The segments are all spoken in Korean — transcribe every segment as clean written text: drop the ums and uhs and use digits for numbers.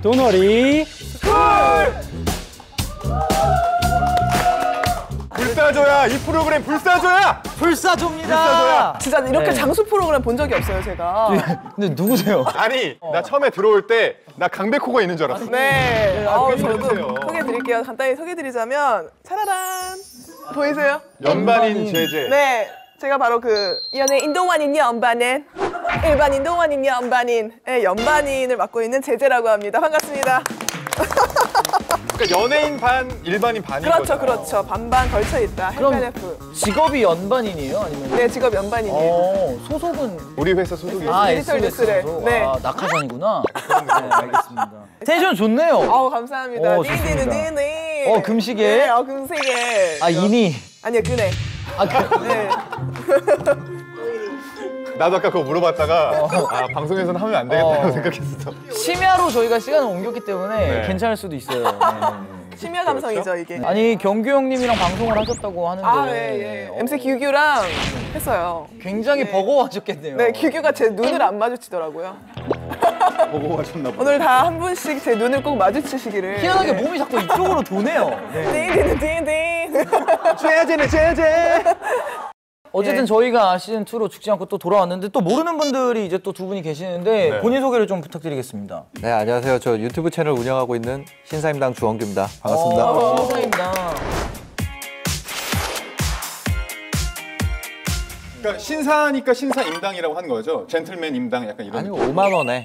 도너리 불사조야! 이 프로그램 불사조야! 불사조입니다. 진짜 이렇게 네. 장수 프로그램 본 적이 없어요, 제가. 근데 누구세요? 아니, 나 처음에 들어올 때 나 강백호가 있는 줄 알았어. 네. 소개해주세요. 저도 소개해드릴게요. 간단히 소개해드리자면 차라란 보이세요? 연반인 제재. 네. 제가 바로 그 연예 인동환인 연반인 일반 인동환인 연반인의 연반인을 맡고 있는 제재라고 합니다. 반갑습니다. 그러니까 연예인 반, 일반인 반인 그렇죠, 거잖아. 그렇죠. 반반 걸쳐 있다. 그럼 헬프헬프. 직업이 연반인이에요? 아니면? 네, 직업 연반인이에요. 소속은? 우리 회사 소속이. 아, 디지털 SBS 뉴스래. 소속. 네. 아, 낙하산이구나. 네, 알겠습니다. 텐션 좋네요. 아우 감사합니다. 좋습니다. 띠디디디디. 금시계. 네, 금시계. 아, 이니. 아니요, 그네. 아, 네. 나도 아까 그거 물어봤다가 아, 방송에서는 하면 안 되겠다고 생각했어. 심야로 저희가 시간을 옮겼기 때문에 네. 괜찮을 수도 있어요. 네. 심야 감성이죠, 이게. 아니, 경규 형님이랑 방송을 하셨다고 하는데. 아, 네, 예. MC 규규랑 했어요. 굉장히 네. 버거워하셨겠네요. 네, 규규가 제 눈을 안 마주치더라고요. 보고 가셨나 보다. 오늘 다 한 분씩 제 눈을 꼭 마주치시기를. 희한하게 네. 몸이 자꾸 이쪽으로 도네요. 네. 띵띵띵띵. 제재네, 제재! 어쨌든 네. 저희가 시즌2로 죽지 않고 또 돌아왔는데 또 모르는 분들이 이제 또 두 분이 계시는데 네. 본인 소개를 좀 부탁드리겠습니다. 네, 안녕하세요. 저 유튜브 채널 운영하고 있는 신사임당 주원규입니다. 반갑습니다. 감사합니다. 그러니까 신사니까 신사임당이라고 하는 거죠? 젠틀맨 임당 약간 이런. 아니, 5만 원에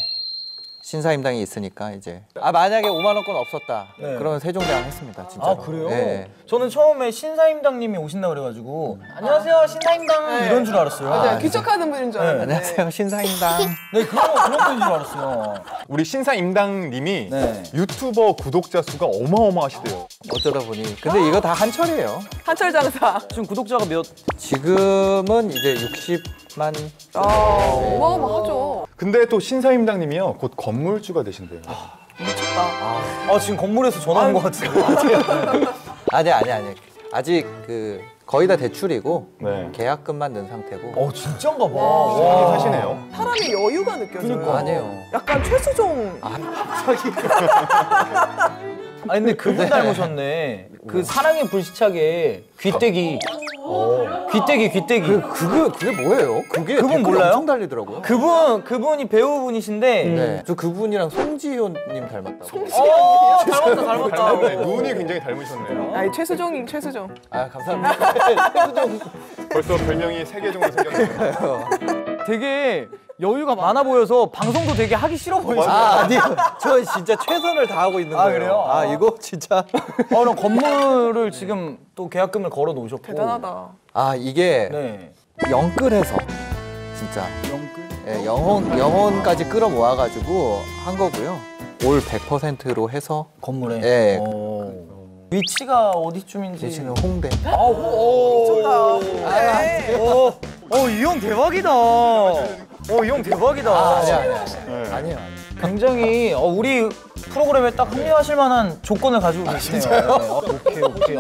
신사임당이 있으니까 이제. 아, 만약에 5만 원권 없었다. 네. 그러면 세종대왕 했습니다, 진짜로. 아, 그래요? 네. 저는 처음에 신사임당님이 오신다 그래가지고 안녕하세요 신사임당 네. 이런 줄 알았어요. 맞아요. 귀척하는 분인 줄 알았는데. 안녕하세요, 신사임당. 네, 그런 분인 줄 알았어요. 우리 신사임당님이 네. 유튜버 구독자 수가 어마어마하시대요. 어쩌다 보니. 근데 이거 다 한철이에요. 한철 장사. 지금 구독자가 몇? 지금은 이제 60만. 어마어마하죠. 근데 또 신사임당님이요 곧 건물주가 되신대요. 미쳤다. 아 지금 건물에서 전화 온 것 같은데. 아니. 아직 그 거의 다 대출이고 네. 계약금만 넣은 상태고. 진짠가 봐. 와. 사시네요. 사람이 여유가 느껴져요. 그러니까. 아니에요. 약간 최수종. 아니 근데 그분 닮으셨네. 그 사랑의 불시착에 귀때기. 귀때기. 그게 뭐예요? 그게 그분 댓글이 몰라요? 엄청 달리더라고요. 그분이 배우분이신데. 네. 저 그분이랑 송지효님 닮았다고. 닮았다. 눈이 굉장히 닮으셨네요. 아니 최수종. 아, 감사합니다. 벌써 별명이 3개 정도 생겼네요. 되게 여유가 많아 보여서 방송도 되게 하기 싫어 보이시죠? 아니요. 저 진짜 최선을 다하고 있는 거예요. 그래요? 아, 이거 진짜. 그럼 건물을 지금 또 계약금을 걸어 놓으셨고. 대단하다. 아, 이게 네. 영끌해서 진짜 영끌? 예, 영혼까지 끌어 모아가지고 한 거고요. 올 100%로 해서 건물에. 예. 위치가 어디쯤인지. 위치는 홍대. 미쳤다. 네. 이 형 대박이다. 이 형 대박이다. 아니에요. 굉장히 우리 프로그램에 딱 합류하실 만한 조건을 가지고 계시네요. 네, 오케이.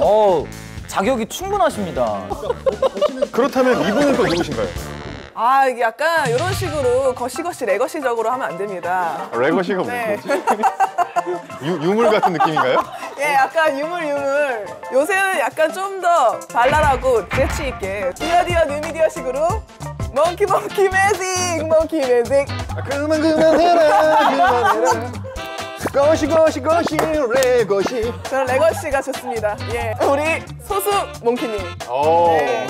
자격이 충분하십니다. 그렇다면 이분은 또 누구신가요? 아 이게 약간 이런 식으로 거시거시 레거시적으로 하면 안 됩니다. 레거시가 네. 뭐지? 유물 같은 느낌인가요? 예, 약간 유물. 요새는 약간 좀 더 발랄하고 재치 있게 디어 뉴미디어식으로 몽키 매직. 그만해라. 거시 레거시. 저는 레거시가 좋습니다. 예, 우리 소수 몽키님. 네.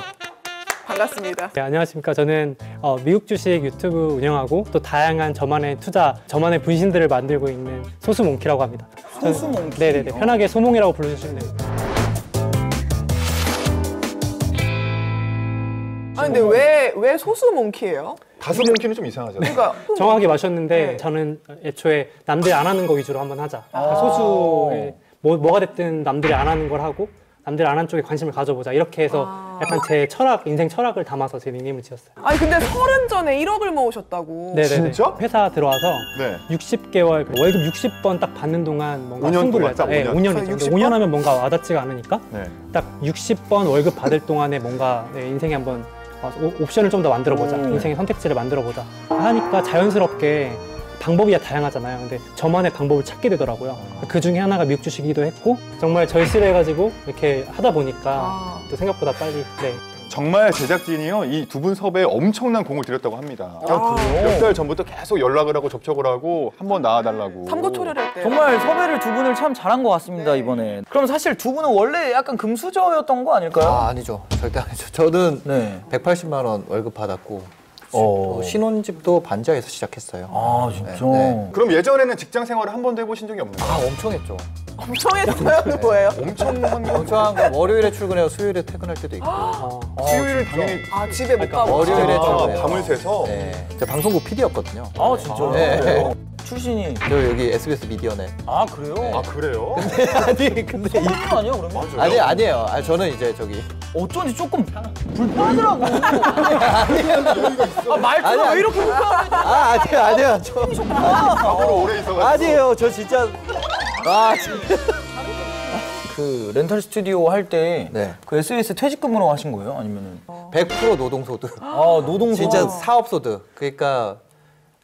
반갑습니다. 네, 안녕하십니까. 저는 미국 주식 유튜브 운영하고 또 다양한 저만의 투자, 저만의 분신들을 만들고 있는 소수몽키라고 합니다. 소수몽키? 네네네. 편하게 소몽이라고 불러주시면 됩니다. 아 근데 왜 소수 몽키예요? 다수 몽키는 좀 이상하잖아요. 그러니까 정확하게 마셨는데 네. 저는 애초에 남들이 안 하는 거 위주로 한번 하자. 그러니까 소수에 뭐가 됐든 남들이 안 하는 걸 하고 남들이 안 하는 쪽에 관심을 가져보자. 이렇게 해서 약간 제 인생 철학을 담아서 제 닉네임을 지었어요. 아니 근데 30 전에 1억을 모으셨다고. 네네네. 진짜? 회사 들어와서 네. 60개월 월급 60번 딱 받는 동안 뭔가 5년 승부를 동안 했죠. 딱 5년. 5년. 네, 5년이죠. 60번? 5년 하면 뭔가 와닿지가 않으니까 네. 딱 60번 월급 받을 동안에 뭔가 내 인생에 한번 옵션을 좀 더 만들어보자. 인생의 선택지를 만들어보자. 하니까 자연스럽게 방법이 다양하잖아요. 근데 저만의 방법을 찾게 되더라고요. 그 중에 하나가 미국 주식이기도 했고 정말 절실을 해가지고 이렇게 하다 보니까 또 생각보다 빨리 네. 정말 제작진이요 이 두 분 섭외에 엄청난 공을 들였다고 합니다. 그래요? 몇 달 전부터 계속 연락을 하고 접촉을 하고 한번 나와달라고. 삼고초려를 때. 정말 섭외를 두 분을 참 잘한 것 같습니다 이번에. 그럼 사실 두 분은 원래 약간 금수저였던 거 아닐까요? 아, 아니죠. 절대 아니죠. 저는 네. 180만 원 월급 받았고 어. 신혼집도 반지하에서 시작했어요. 아 진짜. 네. 그럼 예전에는 직장 생활을 한 번도 해보신 적이 없나요? 아, 엄청 했죠. 엄청 했어요. 뭐예요? 엄청 한 거. 엄청 한 거 월요일에 출근해서 수요일에 퇴근할 때도 있고. 수요일은 당연히 아 집에 못 가고. 월요일에 출근해요. 밤을 새서. 네. 제가 방송국 PD였거든요. 아 진짜. 네. 출신이. 저 여기 SBS 미디어넷. 아 그래요? 아 그래요? 아니, 근데 이거 아니야 그러면? 맞아요. 아니에요. 아니, 저는 이제 저기 어쩐지 조금 불편하더라고. 아 말투가 아니야. 왜 이렇게 불편해? 아니에요. 저 앞으로 오래 있어가지고. 아니에요. 저 진짜 진짜. 그 렌탈 스튜디오 할 때 네. 그 SBS 퇴직금으로 하신 거예요? 아니면은 100% 노동소득. 아 노동소 진짜 사업소득. 그러니까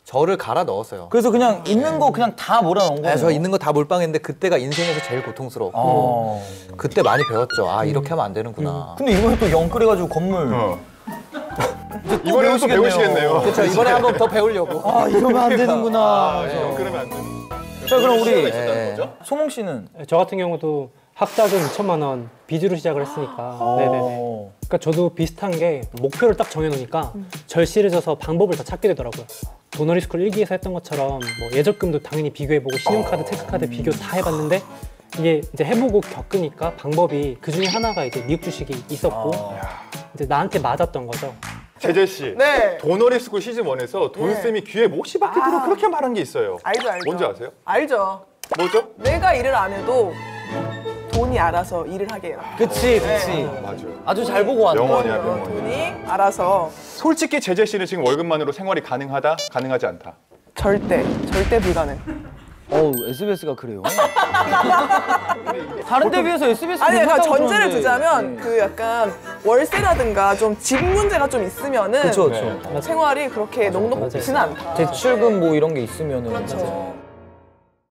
저를 갈아 넣었어요. 그래서 그냥 있는 거 그냥 다 몰아넣은 거예요? 저 있는 거 다 몰빵했는데 그때가 인생에서 제일 고통스러웠고 그때 많이 배웠죠. 아, 이렇게 하면 안 되는구나. 근데 이번에 또 영끌해가지고 건물 이번에는 또 배우시겠네요. 그렇죠. 이번에 한번 더 배우려고. 아 이러면 안 되는구나. 그러면 안 돼. 자 그럼 우리 있었다는 거죠? 소몽 씨는 저 같은 경우도 학자금 2천만 원 빚으로 시작을 했으니까 네네네. 그러니까 저도 비슷한 게 목표를 딱 정해놓으니까 절실해져서 방법을 더 찾게 되더라고요. 도너리스쿨 1기에서 했던 것처럼 뭐 예적금도 당연히 비교해보고 신용카드, 체크카드 비교 다 해봤는데 이게 이제 해보고 겪으니까 방법이 그 중에 하나가 이제 미국 주식이 있었고 이제 나한테 맞았던 거죠. 제재 씨. 네. 도너리스쿨 시즌 1에서 돈쌤이 귀에 못이 박히도록 그렇게 말한 게 있어요. 알죠. 뭔지 아세요? 알죠. 뭐죠? 내가 일을 안 해도 돈이 알아서 일을 하게 해요. 그치 맞아요. 아주 잘 보고 왔네. 명언이야, 그럼요. 명언. 돈이 알아서 솔직히 제재 씨는 지금 월급만으로 생활이 가능하다? 가능하지 않다? 절대 불가능. SBS가 그래요. 다른 데 비해서 SBS 아니 약간 괜찮다고 전제를 들었는데. 두자면 네. 그 약간 월세라든가 좀 집 문제가 좀 있으면은 그쵸 네. 그쵸. 생활이 그렇게 넉넉지는 않다. 대출금 뭐 이런 게 있으면은 그렇죠.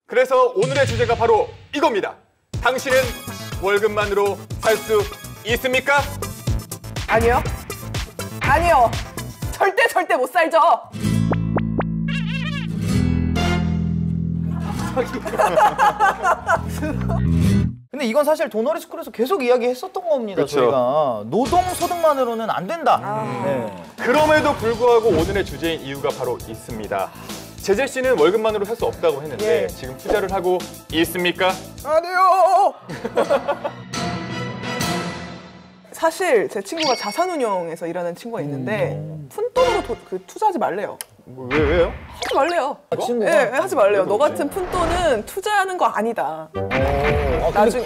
그래서 오늘의 주제가 바로 이겁니다. 당신은 월급만으로 살 수 있습니까? 아니요. 아니요. 절대 못 살죠. 근데 이건 사실 도너리스쿨에서 계속 이야기했었던 겁니다. 그쵸. 저희가 노동 소득만으로는 안 된다. 네. 그럼에도 불구하고 오늘의 주제인 이유가 바로 있습니다. 제재 씨는 월급만으로 살 수 없다고 했는데 예. 지금 투자를 하고 있습니까? 아니요. 사실 제 친구가 자산운용에서 일하는 친구가 있는데 푼돈으로 그 투자하지 말래요. 왜요? 하지 말래요. 친구가? 예, 하지 말래요. 너 같은 푼돈은 투자하는 거 아니다. 나중에,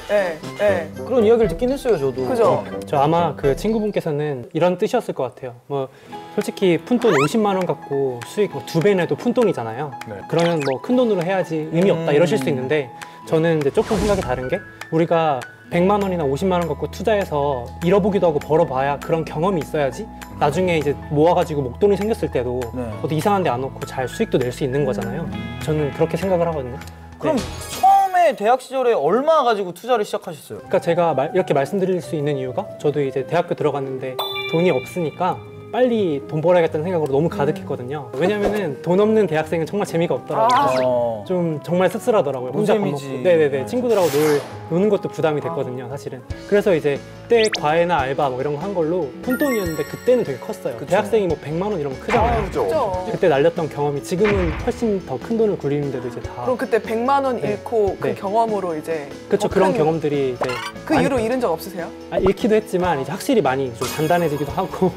그런 이야기를 듣긴 했어요, 저도. 그죠? 저 아마 그 친구분께서는 이런 뜻이었을 것 같아요. 뭐 솔직히 푼돈 50만 원 갖고 수익 뭐 2배 내도 푼돈이잖아요. 네. 그러면 뭐 큰 돈으로 해야지 의미 없다 이러실 수 있는데 저는 이제 조금 생각이 다른 게 우리가 100만 원이나 50만 원 갖고 투자해서 잃어보기도 하고 벌어봐야 그런 경험이 있어야지 나중에 이제 모아가지고 목돈이 생겼을 때도 네. 어디 이상한 데 안 놓고 잘 수익도 낼 수 있는 거잖아요. 저는 그렇게 생각을 하거든요. 그럼 네. 처음에 대학 시절에 얼마 가지고 투자를 시작하셨어요? 그러니까 제가 이렇게 말씀드릴 수 있는 이유가 저도 이제 대학교 들어갔는데 돈이 없으니까 빨리 돈 벌어야겠다는 생각으로 너무 가득했거든요. 왜냐면은 돈 없는 대학생은 정말 재미가 없더라고요. 좀 정말 씁쓸하더라고요. 혼자 밥 노잼이지. 먹고. 네네네. 친구들하고 노는 것도 부담이 됐거든요, 사실은. 그래서 이제 그때 과외나 알바 뭐 이런 거 한 걸로 푼돈이었는데 그때는 되게 컸어요. 대학생이 뭐 100만 원 이런 거 크잖아요. 그죠? 그때 날렸던 경험이 지금은 훨씬 더 큰 돈을 굴리는데도 이제 다. 그럼 그때 100만 원 네. 잃고 그 네. 경험으로 이제 그렇죠. 더 그런 큰- 경험들이 이제 그 이후로 잃은 적 없으세요? 잃기도 했지만 이제 확실히 많이 좀 단단해지기도 하고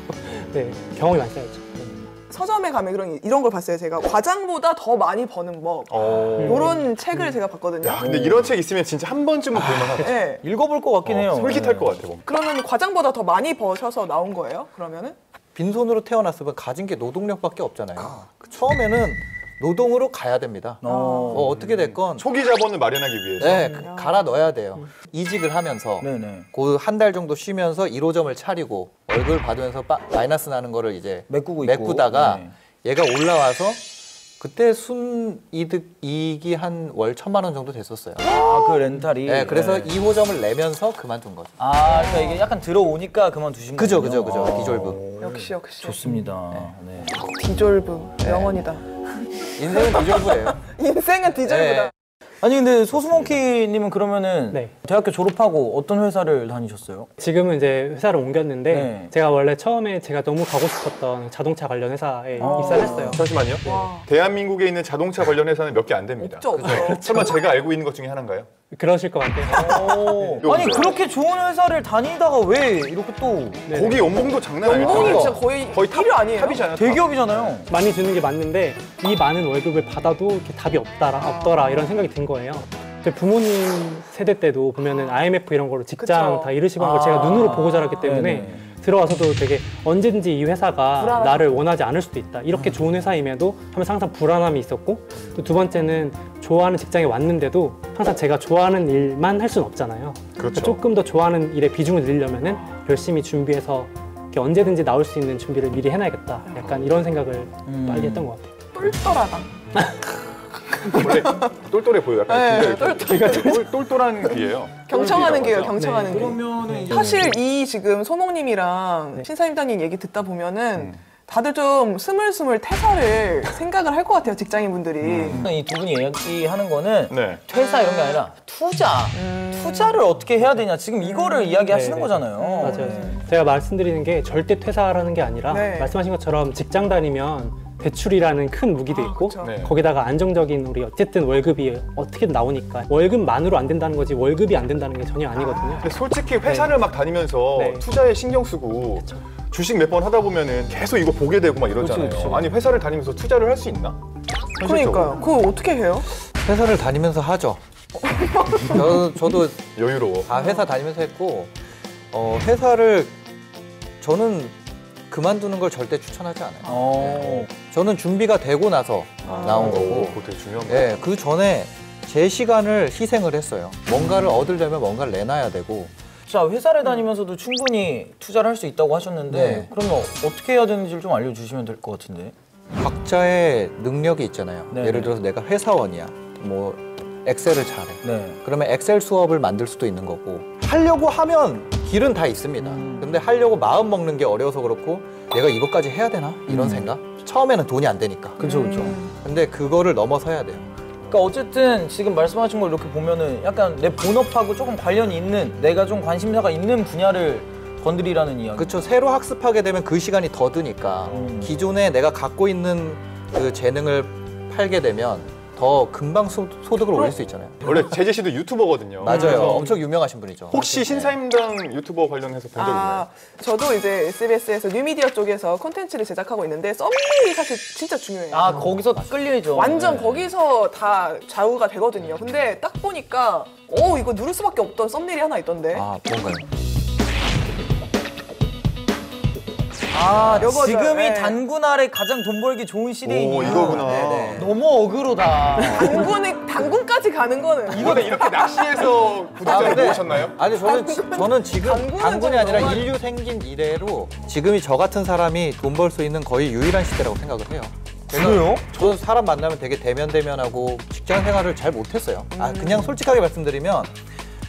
네, 경험이 많이 쌓였죠. 네. 서점에 가면 이런 걸 봤어요. 제가 과장보다 더 많이 버는 법 이런 책을 제가 봤거든요. 야, 근데 이런 책 있으면 진짜 한 번쯤은 볼만하다. 네. 읽어볼 것 같긴 해요. 솔깃할 것 같아. 뭔가. 그러면 과장보다 더 많이 버셔서 나온 거예요? 그러면은? 빈손으로 태어났으면 가진 게 노동력밖에 없잖아요. 처음에는 노동으로 가야 됩니다. 뭐 어떻게 됐건 초기 자본을 마련하기 위해서. 네, 갈아 넣어야 돼요. 이직을 하면서 네네. 그 한 달 정도 쉬면서 1호점을 차리고 월급을 받으면서 마이너스 나는 거를 이제 메꾸고 있고. 메꾸다가 네. 얘가 올라와서 그때 순이익이 한 월 1,000만 원 정도 됐었어요. 아, 그 렌탈이. 네, 그래서 2호점을 내면서 그만둔 거죠. 아, 그러니까 이게 약간 들어오니까 그만두신 그죠, 거군요. 그죠, 그죠. 디졸브. 역시. 좋습니다. 네. 디졸브. 영원이다. 인생은 디졸브예요. 인생은 디졸브다. 네. 아니 근데 소스몽키님은 그러면은 네. 대학교 졸업하고 어떤 회사를 다니셨어요? 지금은 이제 회사를 옮겼는데 네. 제가 원래 처음에 제가 너무 가고 싶었던 자동차 관련 회사에 입사를 했어요. 잠시만요. 대한민국에 있는 자동차 관련 회사는 몇 개 안 됩니다. 없죠, 없죠. 설마 제가 알고 있는 것 중에 하나인가요? 그러실 것 같아요. 아니 그렇게 좋은 회사를 다니다가 왜 이렇게 또 네. 거기 연봉도 장난 아니에요. 연봉이 진짜 거의 필요 아니에요? 탑이잖아요. 대기업이잖아요. 많이 주는 게 맞는데 이 많은 월급을 받아도 이렇게 답이 없더라 이런 생각이 든 거예요. 제 부모님 세대 때도 보면은 IMF 이런 거로 직장 그쵸. 다 이루시고 한 걸 제가 눈으로 보고 자랐기 때문에 네네. 들어와서도 되게 언제든지 이 회사가 불안하다. 나를 원하지 않을 수도 있다. 이렇게 좋은 회사임에도 하면서 항상 불안함이 있었고 또 두 번째는 좋아하는 직장에 왔는데도 항상 제가 좋아하는 일만 할 수는 없잖아요. 그렇죠. 조금 더 좋아하는 일에 비중을 늘리려면은 열심히 준비해서 이렇게 언제든지 나올 수 있는 준비를 미리 해놔야겠다. 약간 이런 생각을 빨리 했던 것 같아요. 똘똘하다. 원래 똘똘해 보여요. 네, 약간 똘똘한 귀예요. 경청하는 게요, 맞죠? 경청하는 게. 그러면은 이제 사실 이 지금 소몽님이랑 신사임당님 얘기 듣다 보면은 다들 좀 스물스물 퇴사를 생각을 할 것 같아요, 직장인분들이. 이 두 분이 얘기하는 거는 네. 퇴사 이런 게 아니라 투자를 어떻게 해야 되냐 지금 이거를 이야기하시는 네, 네. 거잖아요. 맞아요. 제가 말씀드리는 게 절대 퇴사라는 게 아니라 네. 말씀하신 것처럼 직장 다니면 대출이라는 큰 무기도 있고 그쵸. 네. 거기다가 안정적인 우리 어쨌든 월급이 어떻게든 나오니까 월급만으로 안 된다는 거지 월급이 안 된다는 게 전혀 아니거든요. 근데 솔직히 회사를 막 다니면서 네. 투자에 신경 쓰고 주식 몇 번 하다 보면은 계속 이거 보게 되고 막 이러잖아요. 그치, 그치. 아니 회사를 다니면서 투자를 할 수 있나? 그러니까요. 그거 어떻게 해요? 회사를 다니면서 하죠. 저도 여유로워. 다 회사 다니면서 했고 회사를 저는 그만두는 걸 절대 추천하지 않아요. 저는 준비가 되고 나서 나온 거고 그거 되게 중요한 거. 예, 그 전에 제 시간을 희생을 했어요. 뭔가를 얻으려면 뭔가를 내놔야 되고 자, 회사를 다니면서도 충분히 투자를 할 수 있다고 하셨는데 네. 그러면 어떻게 해야 되는지를 좀 알려주시면 될 것 같은데. 각자의 능력이 있잖아요. 네. 예를 들어서 내가 회사원이야. 뭐 엑셀을 잘해. 네. 그러면 엑셀 수업을 만들 수도 있는 거고 하려고 하면 길은 다 있습니다. 근데 하려고 마음 먹는 게 어려워서 그렇고 내가 이것까지 해야 되나? 이런 생각? 처음에는 돈이 안 되니까. 그렇죠, 그렇죠. 근데 그거를 넘어서야 돼요. 그러니까 어쨌든 지금 말씀하신 걸 이렇게 보면은 약간 내 본업하고 조금 관련이 있는 내가 좀 관심사가 있는 분야를 건드리라는 이야기. 그렇죠. 새로 학습하게 되면 그 시간이 더 드니까 기존에 내가 갖고 있는 그 재능을 팔게 되면 더 금방 소득을 올릴 수 있잖아요. 원래 제재 씨도 유튜버거든요. 맞아요. 그래서 엄청 유명하신 분이죠. 혹시 신사임당 유튜버 관련해서 본 적 있나요? 저도 이제 SBS에서 뉴미디어 쪽에서 콘텐츠를 제작하고 있는데 썸네일이 사실 진짜 중요해요. 아, 거기서 끌리죠. 완전 네. 거기서 다 좌우가 되거든요. 근데 딱 보니까 이거 누를 수밖에 없던 썸네일이 하나 있던데. 아, 뭔가요? 아, 요거죠. 지금이 네. 단군 아래 가장 돈 벌기 좋은 시대이니. 오, 이거구나. 네네. 너무 어그로다. 당군까지 가는 거는 이번에 이렇게 낚시해서 구독자를 근데- 모으셨나요? 아니 저는 지금 당군은 당군이 아니라 정말- 인류 생긴 이래로 지금이 저 같은 사람이 돈 벌 수 있는 거의 유일한 시대라고 생각을 해요. 그래요? 저는 사람 만나면 되게 대면대면하고 직장 생활을 잘 못했어요. 그냥 솔직하게 말씀드리면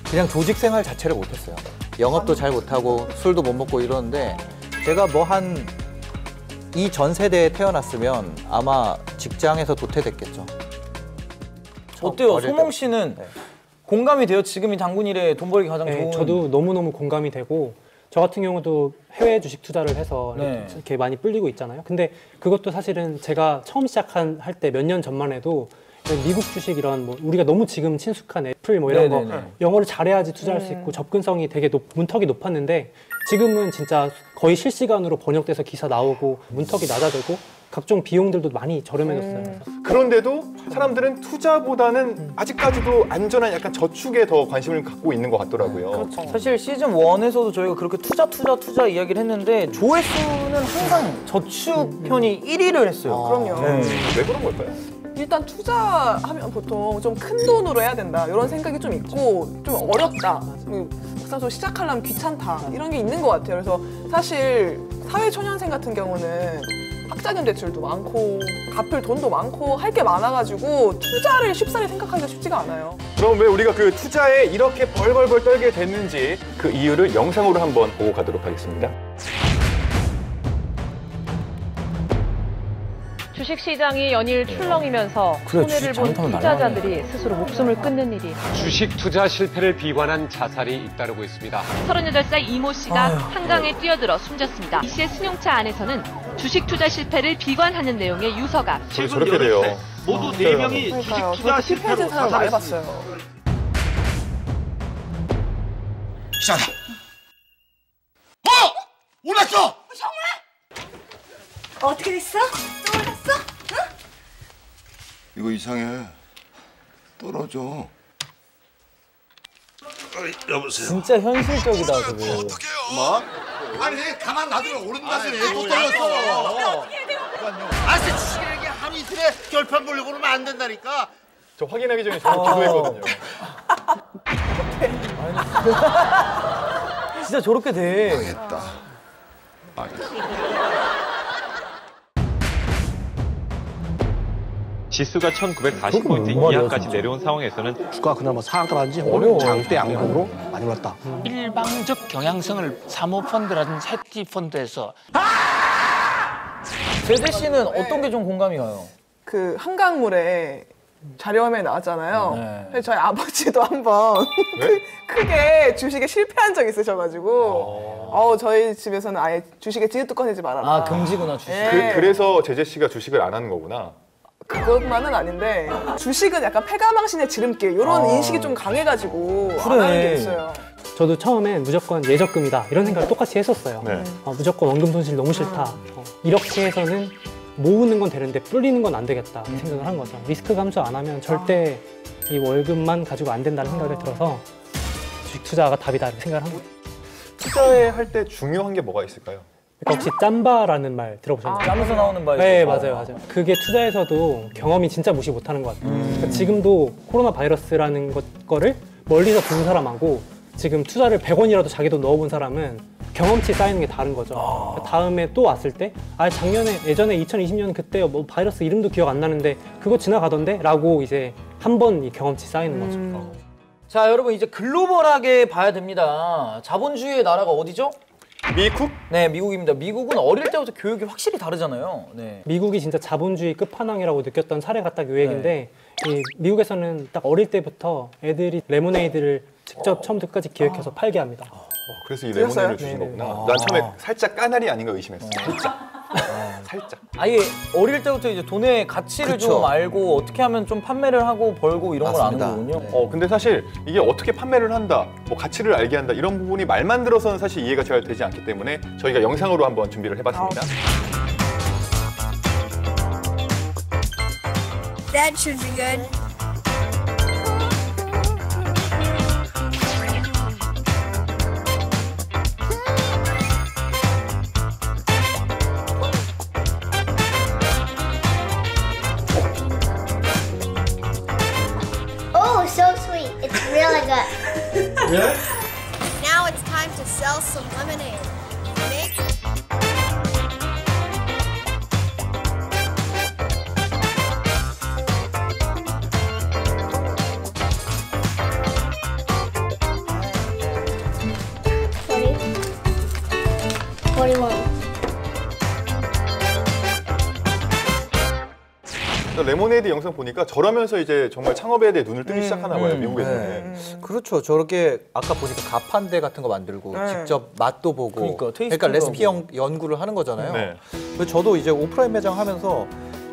그냥 조직 생활 자체를 못했어요. 영업도 잘 못하고 술도 못 먹고 이러는데 제가 뭐 한 이 전 세대에 태어났으면 아마 직장에서 도태됐겠죠. 어때요? 어릴 소몽 때. 씨는 네. 공감이 돼요? 지금이 단군 이래 돈 벌기 가장 네, 좋은. 저도 너무너무 공감이 되고 저 같은 경우도 해외 주식 투자를 해서 네. 이렇게 많이 불리고 있잖아요. 근데 그것도 사실은 제가 처음 시작할 때 몇 년 전만 해도 미국 주식 이런 뭐 우리가 너무 지금 친숙한 애플 뭐 이런 네네네. 거 영어를 잘해야지 투자할 수 있고 접근성이 되게 문턱이 높았는데 지금은 진짜 거의 실시간으로 번역돼서 기사 나오고 문턱이 낮아지고 각종 비용들도 많이 저렴해졌어요. 그런데도 사람들은 투자보다는 아직까지도 안전한 약간 저축에 더 관심을 갖고 있는 것 같더라고요. 사실 시즌 1에서도 저희가 그렇게 투자 이야기를 했는데 조회수는 항상 저축 편이 1위를 했어요. 그럼요. 왜 그런 걸까요? 일단 투자하면 보통 좀 큰 돈으로 해야 된다 이런 생각이 좀 있고 좀 어렵다. 막상 좀 시작하려면 귀찮다 이런 게 있는 것 같아요. 그래서 사실 사회초년생 같은 경우는 학자금 대출도 많고 갚을 돈도 많고 할 게 많아가지고 투자를 쉽사리 생각하기가 쉽지가 않아요. 그럼 왜 우리가 그 투자에 이렇게 벌벌벌 떨게 됐는지 그 이유를 영상으로 한번 보고 가도록 하겠습니다. 주식시장이 연일 출렁이면서 손해를 본 투자자들이 스스로 목숨을 끊는 일이 주식 투자 실패를 비관한 자살이 잇따르고 있습니다. 38살 이모 씨가 한강에 뛰어들어 숨졌습니다. 이 씨의 승용차 안에서는 주식 투자 실패를 비관하는 내용의 유서가 저렇게 돼요. 모두 4명이 주식 그러니까요. 투자 그렇게 실패로 실패해진 사람 많이 자살했습니다. 봤어요. 시작하자. 올랐어! 어떻게 됐어? 또 올랐어? 응? 이거 이상해. 떨어져. 여보세요. 진짜 현실적이다, 저거. 뭐? 아니 가만 놔두면 오른다더니 또 떨어졌어. 아세 주식이라는 게 하루 이틀에 결판 보려고 그러면 안 된다니까. 저 확인하기 전에 저도 기도했거든요. 진짜 저렇게 돼. 됐다. 지수가 1940포인트 이하까지 내려온 상황에서는 주가 그나마 상한가라든지 어려워. 장대 양극으로 많이 올랐다. 일방적 경향성을 사모펀드라든지 헤지펀드에서 제재 씨는 어떤 게 좀 공감이 가요? 그 한강물에 자료화면에 나왔잖아요. 네. 그래서 저희 아버지도 한번 크게 주식에 실패한 적이 있으셔가지고 저희 집에서는 아예 주식에 지읒도 꺼내지 말아라. 아, 금지구나, 주식. 네. 그래서 제재 씨가 주식을 안 하는 거구나. 그것만은 아닌데 주식은 약간 패가망신의 지름길 이런 인식이 좀 강해가지고 안 하는 게 있어요. 저도 처음엔 무조건 예적금이다 이런 생각을 똑같이 했었어요. 네. 무조건 원금 손실 너무 싫다. 이렇게 해서는 모으는 건 되는데 불리는 건 안 되겠다 이 생각을 한 거죠. 리스크 감소 안 하면 절대 이 월급만 가지고 안 된다는 생각이 들어서 주식 투자가 답이다 이렇게 생각을 한 거죠. 투자할 때 중요한 게 뭐가 있을까요? 그러니까 혹시 짬바라는 말 들어보셨나요? 짬에서 나오는 바이죠. 네, 맞아요. 그게 투자에서도 경험이 진짜 무시 못하는 것 같아요. 그러니까 지금도 코로나 바이러스라는 거를 멀리서 본 사람하고 지금 투자를 100원이라도 자기 돈 넣어본 사람은 경험치 쌓이는 게 다른 거죠. 그러니까 다음에 또 왔을 때 예전에 2020년 그때 뭐 바이러스 이름도 기억 안 나는데 그거 지나가던데? 라고 이제 한 번 이 경험치 쌓이는 거죠. 자, 여러분 이제 글로벌하게 봐야 됩니다. 자본주의의 나라가 어디죠? 미국? 네, 미국입니다. 미국은 어릴 때부터 교육이 확실히 다르잖아요. 네. 미국이 진짜 자본주의 끝판왕이라고 느꼈던 사례가 딱 요 얘기인데 이 미국에서는 딱 어릴 때부터 애들이 레모네이드를 직접 처음부터 끝까지 기획해서 팔게 합니다. 그래서 이 드셨어요? 레모네이드를 주신 거구나. 난 처음에 살짝 까나리 아닌가 의심했어. 살짝. 아예 어릴 때부터 이제 돈의 가치를 그쵸. 좀 알고 어떻게 하면 좀 판매를 하고 벌고 이런 걸 아는 맞습니다. 거군요. 근데 사실 이게 어떻게 판매를 한다, 뭐 가치를 알게 한다 이런 부분이 말만 들어서는 사실 이해가 잘 되지 않기 때문에 저희가 영상으로 한번 준비를 해봤습니다. That should be good. Oh, so sweet. It's really good. Yeah? Now it's time to sell some lemonade. Make 레모네이드 영상 보니까 저러면서 이제 정말 창업에 대해 눈을 뜨기 시작하나 봐요, 미국에서는. 그렇죠. 저렇게 아까 보니까 가판대 같은 거 만들고 직접 맛도 보고 그러니까, 그러니까 테이스팅도 레시피 연구를 하는 거잖아요. 네. 그래서 저도 이제 오프라인 매장 하면서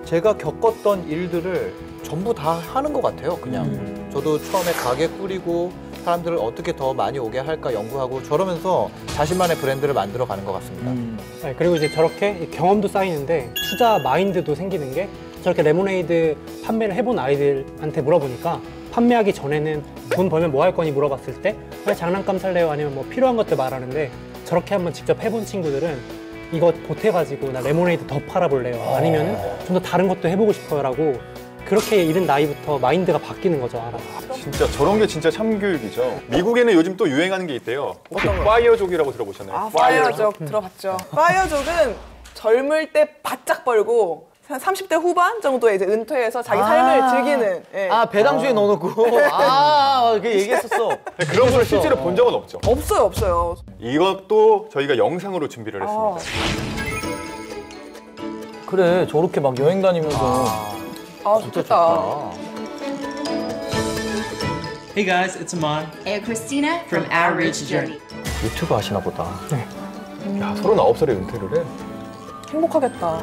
제가 겪었던 일들을 전부 다 하는 것 같아요. 그냥 저도 처음에 가게 꾸리고 사람들을 어떻게 더 많이 오게 할까 연구하고 저러면서 자신만의 브랜드를 만들어 가는 것 같습니다. 네, 그리고 이제 저렇게 경험도 쌓이는데 투자 마인드도 생기는 게 저렇게 레모네이드 판매를 해본 아이들한테 물어보니까 판매하기 전에는 돈 벌면 뭐 할 거니 물어봤을 때 왜 장난감 살래요? 아니면 뭐 필요한 것들 말하는데 저렇게 한번 직접 해본 친구들은 이거 보태가지고 나 레모네이드 더 팔아볼래요. 아니면은 좀 더 다른 것도 해보고 싶어요 라고 그렇게 이른 나이부터 마인드가 바뀌는 거죠. 진짜 저런 게 진짜 참교육이죠. 미국에는 요즘 또 유행하는 게 있대요. 혹시 파이어족이라고 들어보셨나요? 파이어족 들어봤죠. 파이어족은 젊을 때 바짝 벌고 한 30대 후반 정도에 이제 은퇴해서 자기 삶을 즐기는. 예. 아, 배당주에 넣어놓고. 그 얘기했었어. 그런 분을 실제로 본 적은 없죠. 없어요. 이것도 저희가 영상으로 준비를 했습니다. 그래, 저렇게 막 여행 다니면서. 좋겠다. Hey guys, it's Aman And Christina from Our Rich Journey. 유튜브 하시나 보다. 야, 39살에 은퇴를 해? 행복하겠다.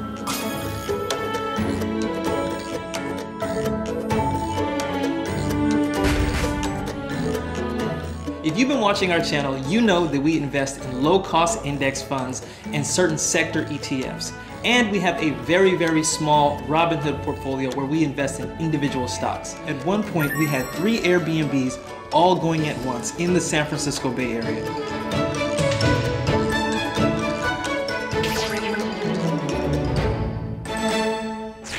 If you've been watching our channel, you know that we invest in low-cost index funds and certain sector ETFs. And we have a very, very small Robinhood portfolio where we invest in individual stocks. At one point, we had 3 Airbnbs all going at once in the San Francisco Bay Area.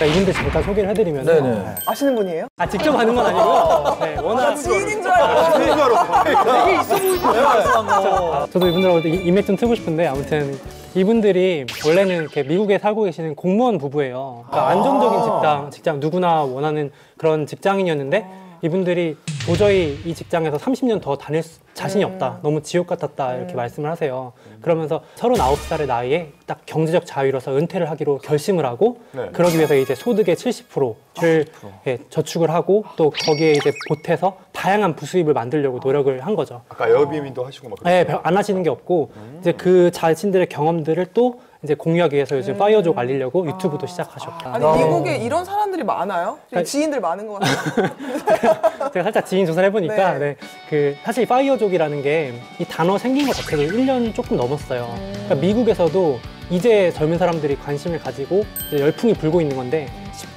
이분들 잠깐 소개를 해드리면 네네. 아시는 분이에요? 직접 하는 건 아니고요. 네, 워낙 지인인 줄 알고. 되게 있어 보이네요. 저도 이분들하고 이맥 좀 트고 싶은데 아무튼 이분들이 원래는 이렇게 미국에 살고 계시는 공무원 부부예요. 그러니까 안정적인 직장 누구나 원하는 그런 직장인이었는데 이분들이 도저히 이 직장에서 30년 더 다닐 자신이 없다. 너무 지옥 같았다. 이렇게 말씀을 하세요. 그러면서 39살의 나이에 딱 경제적 자유로서 은퇴를 하기로 결심을 하고 그러기 위해서 이제 소득의 70%를 저축을 하고 또 거기에 이제 보태서 다양한 부수입을 만들려고 노력을 한 거죠. 아까 에어비앤비도 하시고 막 네, 안 하시는 게 없고 이제 그 자신들의 경험들을 또 이제 공유하기 위해서 요즘 파이어족 알리려고 유튜브도 시작하셨다. 아니 미국에 이런 사람들이 많아요? 지인들 많은 것 같아요. 제가 살짝 지인 조사를 해보니까 그 사실 파이어족이라는 게 이 단어 생긴 것 자체도 1년 조금 넘었어요. 그러니까 미국에서도 이제 젊은 사람들이 관심을 가지고 이제 열풍이 불고 있는 건데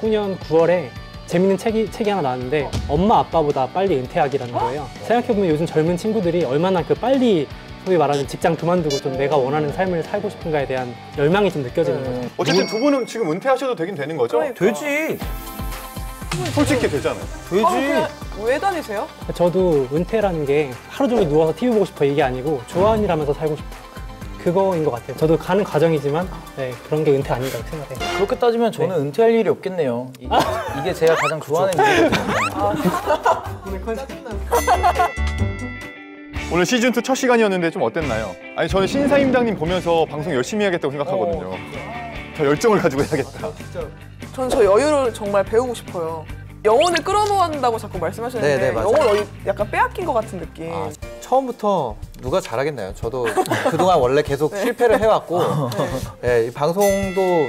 19년 9월에 재밌는 책이 하나 나왔는데 엄마 아빠보다 빨리 은퇴하기라는 거예요. 생각해보면 요즘 젊은 친구들이 얼마나 그 빨리 소위 말하는 직장 그만두고 좀 내가 원하는 삶을 살고 싶은가에 대한 열망이 좀 느껴지는 거죠. 어쨌든 두 분은 지금 은퇴하셔도 되긴 되는 거죠? 되지. 솔직히 되잖아요. 되지. 왜 다니세요? 저도 은퇴라는 게 하루 종일 누워서 TV 보고 싶어 이게 아니고 좋아하는 일 하면서 살고 싶어. 그거인 것 같아요. 저도 가는 과정이지만 그런 게 은퇴 아닌가 생각해요. 그렇게 따지면 저는 은퇴할 일이 없겠네요. 이게 제가 가장 좋아하는 일이거든요. 오늘 시즌2 첫 시간이었는데 좀 어땠나요? 아니 저는 신사임당님 보면서 방송 열심히 해야겠다고 생각하거든요. 더 열정을 가지고 해야겠다. 저는 저 여유를 정말 배우고 싶어요. 영혼을 끌어모은다고 자꾸 말씀하시는데 네, 맞아요. 영혼 약간 빼앗긴 것 같은 느낌. 처음부터 누가 잘하겠나요? 저도 그동안 원래 계속 실패를 해왔고 이 방송도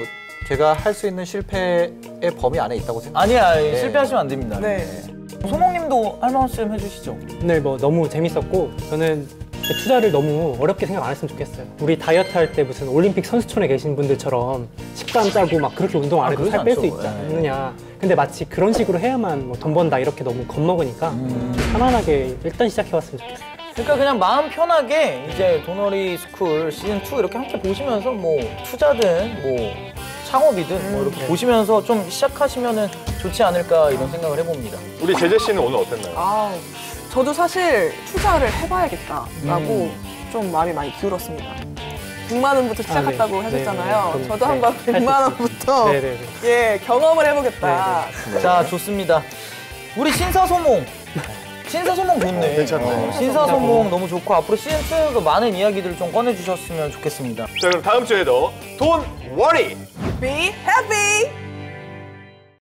제가 할 수 있는 실패의 범위 안에 있다고 생각합니다. 아니야, 실패하시면 안 됩니다. 소몽님도 할 말씀 해주시죠. 네, 뭐 너무 재밌었고 저는 투자를 너무 어렵게 생각 안 했으면 좋겠어요. 우리 다이어트 할 때 무슨 올림픽 선수촌에 계신 분들처럼 식단 짜고 막 그렇게 운동 안 해도 살 뺄 수 있지 않느냐. 근데 마치 그런 식으로 해야만 뭐 돈 번다 이렇게 너무 겁먹으니까 좀 편안하게 일단 시작해봤으면 좋겠어요. 그러니까 그냥 마음 편하게 이제 도너리 스쿨 시즌2 이렇게 함께 보시면서 뭐 투자든 뭐 창업이든 뭐 이렇게 보시면서 좀 시작하시면은 좋지 않을까 이런 생각을 해봅니다. 우리 제재 씨는 오늘 어땠나요? 저도 사실 투자를 해봐야겠다라고 좀 마음이 많이 기울었습니다. 100만 원부터 시작했다고 하셨잖아요. 네네. 저도 한번 100만 원부터 경험을 해보겠다. 자, 좋습니다. 우리 신사소몽. 신사소몽 좋네. 괜찮네. 신사소몽 너무 좋고 앞으로 시즌2에도 많은 이야기들을 좀 꺼내주셨으면 좋겠습니다. 자, 그럼 다음 주에도 Don't worry! Be happy!